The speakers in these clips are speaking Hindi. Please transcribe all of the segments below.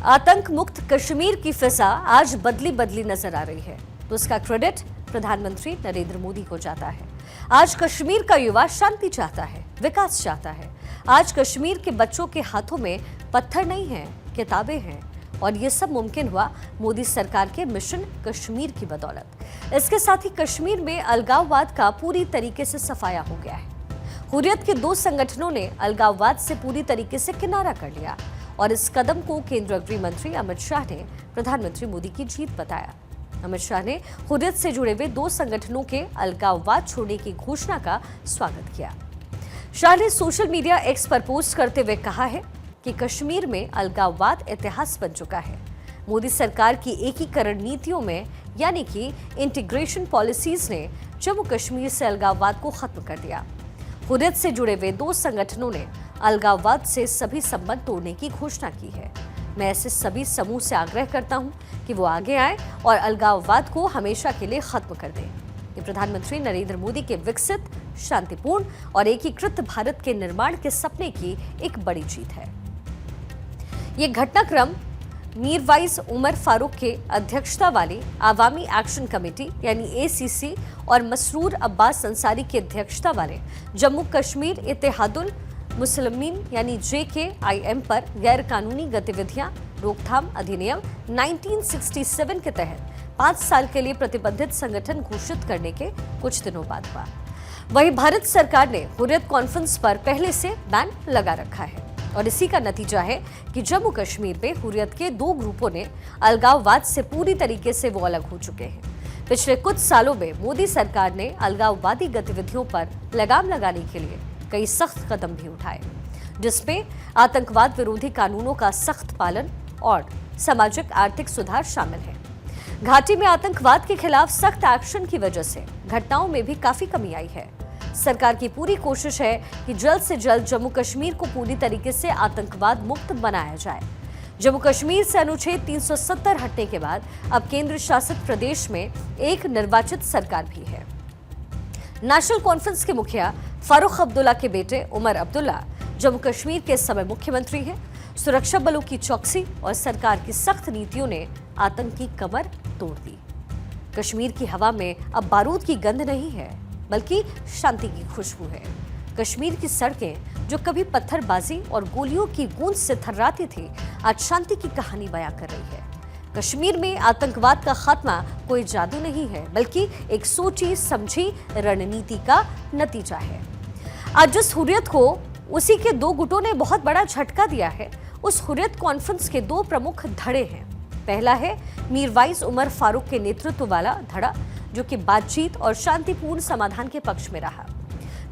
आतंक मुक्त कश्मीर की फिजा आज बदली बदली नजर आ रही है, तो इसका क्रेडिट प्रधानमंत्री नरेंद्र मोदी को जाता है। आज कश्मीर का युवा शांति चाहता है, विकास चाहता है। आज कश्मीर के बच्चों के हाथों में पत्थर नहीं हैं, किताबें हैं, और ये सब मुमकिन हुआ मोदी सरकार के मिशन कश्मीर की बदौलत। इसके साथ ही कश्मीर में अलगाववाद का पूरी तरीके से सफाया हो गया है। हुर्रियत के दो संगठनों ने अलगाववाद से पूरी तरीके से किनारा कर लिया और इस कदम को केंद्रीय गृह मंत्री अमित शाह ने प्रधानमंत्री मोदी की जीत बताया। अमित शाह ने हुर्रियत से जुड़े हुए दो संगठनों के अलगाववाद छोड़ने की घोषणा का स्वागत किया। शाह ने सोशल मीडिया एक्स पर पोस्ट करते हुए कहा है कि कश्मीर में अलगाववाद इतिहास बन चुका है। मोदी सरकार की एकीकरण नीतियों में यानी कि इंटीग्रेशन पॉलिसीज ने जम्मू कश्मीर से अलगाववाद को खत्म कर दिया। हुर्रियत से जुड़े हुए दो संगठनों ने अलगाववाद से सभी संबंध तोड़ने की घोषणा की है। मैं ऐसे सभी समूह से आग्रह करता हूं कि वो आगे आए और अलगाववाद को हमेशा के लिए खत्म कर दें। ये प्रधानमंत्री नरेंद्र मोदी के विकसित, शांतिपूर्ण और एकीकृत भारत के निर्माण के सपने की एक बड़ी जीत है। ये घटनाक्रम मीरवाइज उमर फारूक के अध्यक्षता वाली आवामी एक्शन कमेटी यानी एसीसी और मसरूर अब्बास अंसारी की अध्यक्षता वाले जम्मू कश्मीर इत्तेहादुल मुस्लिमीन यानी JKIM पर गैर कानूनी गतिविधियां रोकथाम अधिनियम 1967 के तहत 5 साल के लिए प्रतिबंधित संगठन घोषित करने के कुछ दिनों बाद हुआ। वहीं भारत सरकार ने हुर्रियत कॉन्फ्रेंस पर पहले से बैन लगा रखा है और इसी का नतीजा है कि जम्मू कश्मीर में हुर्रियत के दो ग्रुपों ने अलगाववाद से पूरी तरीके से वो अलग हो चुके हैं। पिछले कुछ सालों में मोदी सरकार ने अलगाववादी गतिविधियों पर लगाम लगाने के लिए कई सख्त कदम भी उठाए, जिसमें आतंकवाद विरोधी कानूनों का सख्त पालन और सामाजिक आर्थिक सुधार शामिल है। घाटी में आतंकवाद के खिलाफ सख्त एक्शन की वजह से घटनाओं में भी काफी कमी आई है। सरकार की पूरी कोशिश है कि जल्द से जल्द जम्मू कश्मीर को पूरी तरीके से आतंकवाद मुक्त बनाया जाए। जम्मू कश्मीर से अनुच्छेद 370 हटने के बाद अब केंद्र शासित प्रदेश में एक निर्वाचित सरकार भी है। नेशनल कॉन्फ्रेंस के मुखिया फारूक अब्दुल्ला के बेटे उमर अब्दुल्ला जम्मू कश्मीर के इस समय मुख्यमंत्री हैं। सुरक्षा बलों की चौकसी और सरकार की सख्त नीतियों ने आतंक की कमर तोड़ दी। कश्मीर की हवा में अब बारूद की गंध नहीं है, बल्कि शांति की खुशबू है। कश्मीर की सड़कें जो कभी पत्थरबाजी और गोलियों की गूंज से थर्राती थी, आज शांति की कहानी बयां कर रही है। कश्मीर में आतंकवाद का खात्मा कोई जादू नहीं है, बल्कि एक सोची समझी रणनीति का नतीजा है। आज जिस हुर्रियत को उसी के दो गुटों ने बहुत बड़ा झटका दिया है, उस हुर्रियत कॉन्फ्रेंस के दो प्रमुख धड़े हैं। पहला है मीरवाइज उमर फारूक के नेतृत्व वाला धड़ा, जो कि बातचीत और शांतिपूर्ण समाधान के पक्ष में रहा।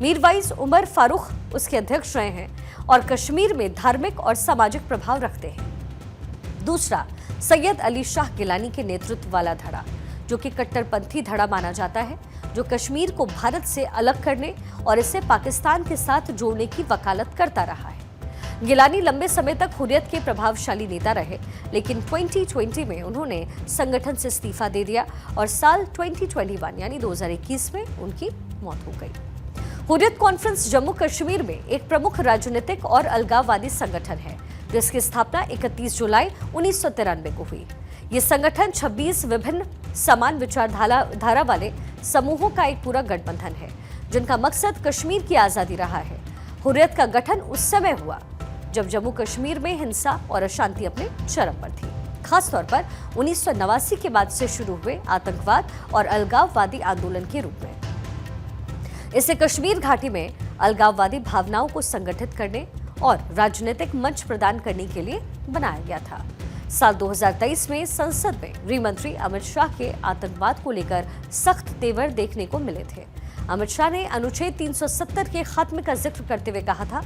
मीरवाइज उमर फारूक उसके अध्यक्ष रहे हैं और कश्मीर में धार्मिक और सामाजिक प्रभाव रखते हैं। दूसरा सैयद अली शाह गिलानी के नेतृत्व वाला धड़ा, जो कि कट्टरपंथी धड़ा माना जाता है, जो कश्मीर को भारत से अलग करने और इसे पाकिस्तान के साथ जोड़ने की वकालत करता रहा है। गिलानी लंबे समय तक हुर्रियत के प्रभावशाली नेता रहे, लेकिन 2020 में उन्होंने संगठन से इस्तीफा दे दिया और साल 2021 यानी 2021 में उनकी मौत हो गई। हुर्रियत कॉन्फ्रेंस जम्मू कश्मीर में एक प्रमुख राजनीतिक और अलगाववादी संगठन है, जिसकी स्थापना 31 जुलाई 1993 को हुई। ये संगठन 26 विभिन्न समान विचारधारा वाले समूहों का एक पूरा गठबंधन है, जिनका मकसद कश्मीर की आजादी रहा है। हुर्रियत का गठन उस समय हुआ जब जम्मू कश्मीर में हिंसा और अशांति अपने चरम पर थी, खासतौर पर 1989 के बाद से शुरू हुए आतंकवाद और अलगाववादी आंदोलन के रूप में। इसे कश्मीर घाटी में अलगाववादी भावनाओं को संगठित करने और राजनीतिक मंच प्रदान करने के लिए बनाया गया था। साल 2023 में संसद में गृह मंत्री अमित शाह के आतंकवाद को लेकर सख्त तेवर देखने को मिले थे। अमित शाह ने अनुच्छेद 370 के खात्मे का जिक्र करते हुए कहा था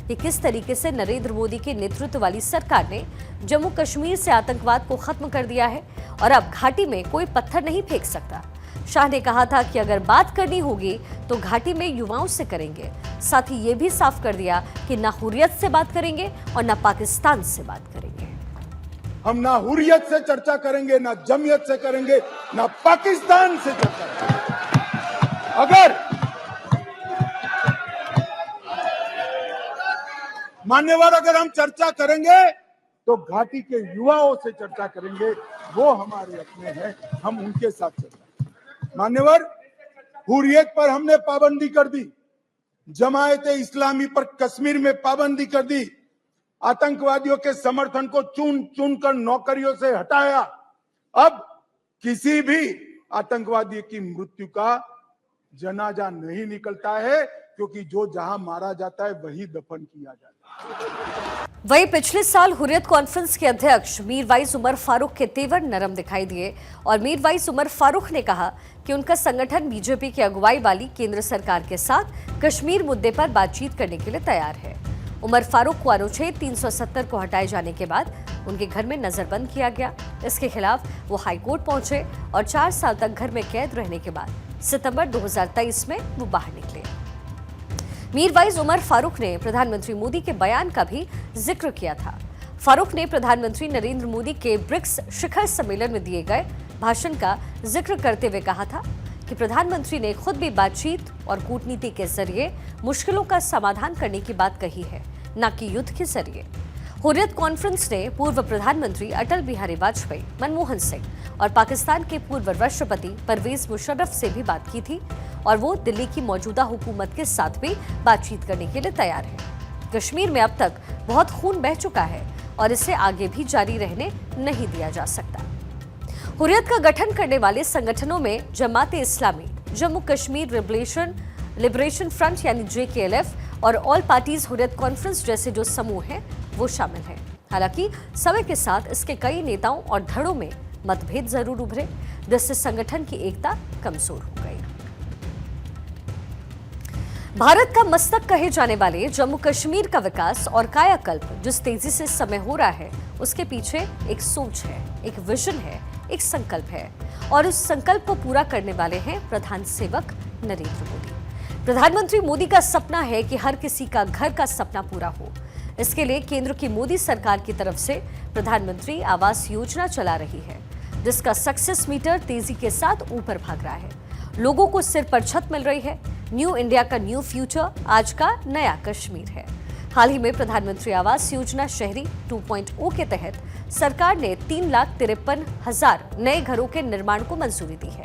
कि किस तरीके से नरेंद्र मोदी के नेतृत्व वाली सरकार ने जम्मू कश्मीर से आतंकवाद को खत्म कर दिया है और अब घाटी में कोई पत्थर नहीं फेंक सकता। शाह ने कहा था कि अगर बात करनी होगी तो घाटी में युवाओं से करेंगे। साथ ही ये भी साफ कर दिया कि ना हुर्रियत से बात करेंगे और ना पाकिस्तान से बात करेंगे। हम ना हुर्रियत से चर्चा करेंगे, ना जमीयत से करेंगे, ना पाकिस्तान से चर्चा करेंगे। अगर मान्यवर हम चर्चा करेंगे तो घाटी के युवाओं से चर्चा करेंगे, वो हमारे अपने हैं, हम उनके साथ चर्चा। मान्यवर, हुर्रियत पर हमने पाबंदी कर दी, जमायत इस्लामी पर कश्मीर में पाबंदी कर दी, आतंकवादियों के समर्थन को चुन चुन कर नौकरियों से हटाया। अब किसी भी आतंकवादी की मृत्यु का जनाजा नहीं निकलता है, क्योंकि जो जहां मारा जाता है वही दफन किया जाता है। वहीं पिछले साल हुर्रियत कॉन्फ्रेंस के अध्यक्ष मीरवाइज उमर फारूक के तेवर नरम दिखाई दिए और मीरवाइज उमर फारूक ने कहा कि उनका संगठन बीजेपी की अगुवाई वाली केंद्र सरकार के साथ कश्मीर मुद्दे पर बातचीत करने के लिए तैयार है। उमर फारूक को अनुच्छेद 370 को हटाए जाने के बाद उनके घर में नजरबंद किया गया। इसके खिलाफ वो हाईकोर्ट पहुंचे और 4 साल तक घर में कैद रहने के बाद सितंबर 2023 में वो बाहर निकले। मीरवाइज उमर फारूक ने प्रधानमंत्री मोदी के बयान का भी जिक्र किया था। फारूक ने प्रधानमंत्री नरेंद्र मोदी के ब्रिक्स शिखर सम्मेलन में दिए गए भाषण का जिक्र करते हुए कहा था कि प्रधानमंत्री ने खुद भी बातचीत और कूटनीति के जरिए मुश्किलों का समाधान करने की बात कही है, न कि युद्ध के जरिए। हुर्रियत कॉन्फ्रेंस ने पूर्व प्रधानमंत्री अटल बिहारी वाजपेयी, मनमोहन सिंह और पाकिस्तान के पूर्व राष्ट्रपति परवेज मुशर्रफ से भी बात की थी और वो दिल्ली की मौजूदा हुकूमत के साथ भी बातचीत करने के लिए तैयार है। कश्मीर में अब तक बहुत खून बह चुका है और इसे आगे भी जारी रहने नहीं दिया जा सकता। हुर्रियत का गठन करने वाले संगठनों में जमात इस्लामी, जम्मू कश्मीर लिबरेशन फ्रंट यानी JKLF और ऑल पार्टीज हुर्रियत कॉन्फ्रेंस जैसे जो समूह हैं वो शामिल हैं। हालांकि समय के साथ इसके कई नेताओं और धड़ों में मतभेद जरूर उभरे, जिससे संगठन की एकता कमजोर हो गई। भारत का मस्तक कहे जाने वाले जम्मू कश्मीर का विकास और कायाकल्प जिस तेजी से समय हो रहा है, उसके पीछे एक सोच है, एक विजन है, एक संकल्प है और उस संकल्प को पूरा करने वाले हैं प्रधान सेवक नरेंद्र मोदी। प्रधानमंत्री मोदी का सपना है कि हर किसी का घर का सपना पूरा हो। इसके लिए केंद्र की मोदी सरकार की तरफ से प्रधानमंत्री आवास योजना चला रही है, जिसका सक्सेस मीटर तेजी के साथ ऊपर भाग रहा है। लोगों को सिर पर छत मिल रही है। न्यू इंडिया का न्यू फ्यूचर आज का नया कश्मीर है। हाल ही में प्रधानमंत्री आवास योजना शहरी 2.0 के तहत सरकार ने 3,53,000 नए घरों के निर्माण को मंजूरी दी है।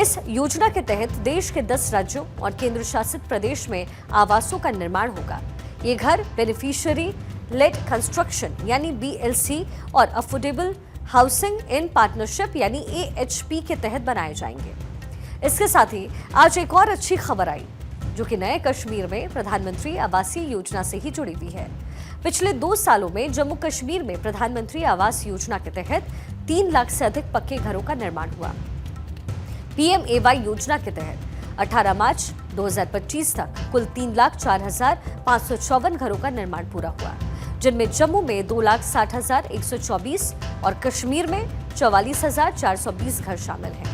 इस योजना के तहत देश के 10 राज्यों और केंद्र शासित प्रदेश में आवासों का निर्माण होगा। ये घर बेनिफिशियरी लेड कंस्ट्रक्शन यानी BLC और अफोर्डेबल हाउसिंग इन पार्टनरशिप यानी AHP के तहत बनाए जाएंगे। इसके साथ ही आज एक और अच्छी खबर आई, जो कि नए कश्मीर में प्रधानमंत्री आवासीय योजना से ही जुड़ी हुई है। पिछले 2 सालों में जम्मू कश्मीर में प्रधानमंत्री आवास योजना के तहत 3 लाख से अधिक पक्के घरों का निर्माण हुआ। PMAY योजना के तहत 18 मार्च 2025 तक कुल 3,04,554 घरों का निर्माण पूरा हुआ, जिनमें जम्मू में 2,60,124 और कश्मीर में 44,420 घर शामिल हैं।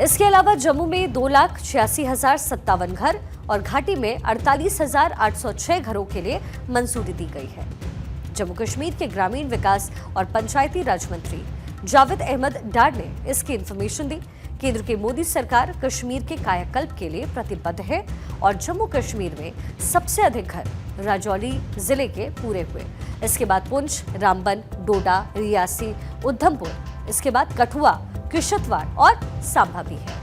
इसके अलावा जम्मू में 2,86,057 घर और घाटी में 48,806 घरों के लिए मंजूरी दी गई है। जम्मू कश्मीर के ग्रामीण विकास और पंचायती राज मंत्री जावेद अहमद डार ने इसकी इंफॉर्मेशन दी। केंद्र की मोदी सरकार कश्मीर के कायाकल्प के लिए प्रतिबद्ध है और जम्मू कश्मीर में सबसे अधिक घर राजौरी जिले के पूरे हुए। इसके बाद पुंछ, रामबन, डोडा, रियासी, उधमपुर, इसके बाद कठुआ, किश्तवाड़ और सांबा भी है।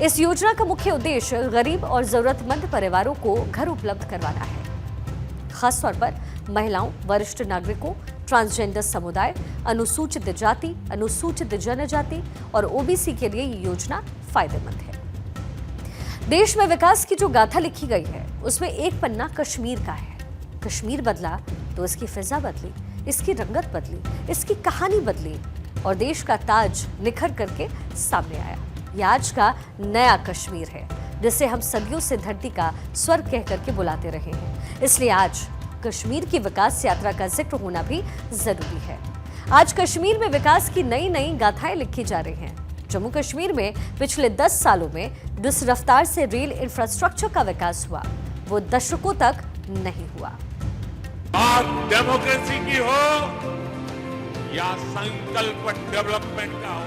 इस योजना का मुख्य उद्देश्य गरीब और जरूरतमंद परिवारों को घर उपलब्ध करवाना है। खासतौर पर महिलाओं, वरिष्ठ नागरिकों, ट्रांसजेंडर समुदाय, अनुसूचित जाति, अनुसूचित जनजाति और OBC के लिए ये योजना फायदेमंद है। देश में विकास की जो गाथा लिखी गई है, उसमें एक पन्ना कश्मीर का है। कश्मीर बदला तो इसकी फिजा बदली, इसकी रंगत बदली, इसकी कहानी बदली और देश का ताज निखर करके सामने आया। यह आज का नया कश्मीर है, जिसे हम सदियों से धरती का स्वर्ग कह करके बुलाते रहे हैं। इसलिए आज कश्मीर की विकास यात्रा का जिक्र होना भी जरूरी है। आज कश्मीर में विकास की नई नई गाथाएं लिखी जा रही हैं। जम्मू कश्मीर में पिछले 10 सालों में जिस रफ्तार से रेल इंफ्रास्ट्रक्चर का विकास हुआ, वो दशकों तक नहीं हुआ। बात डेमोक्रेसी की हो या संकल्प डेवलपमेंट का हो,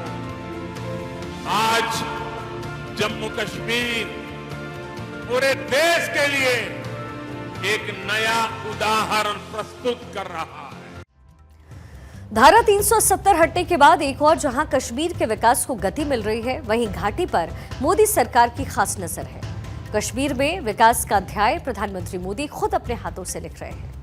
आज जम्मू कश्मीर पूरे देश के लिए एक नया उदाहरण प्रस्तुत कर रहा है। धारा 370 हटने के बाद एक और जहां कश्मीर के विकास को गति मिल रही है, वहीं घाटी पर मोदी सरकार की खास नजर है। कश्मीर में विकास का अध्याय प्रधानमंत्री मोदी खुद अपने हाथों से लिख रहे हैं।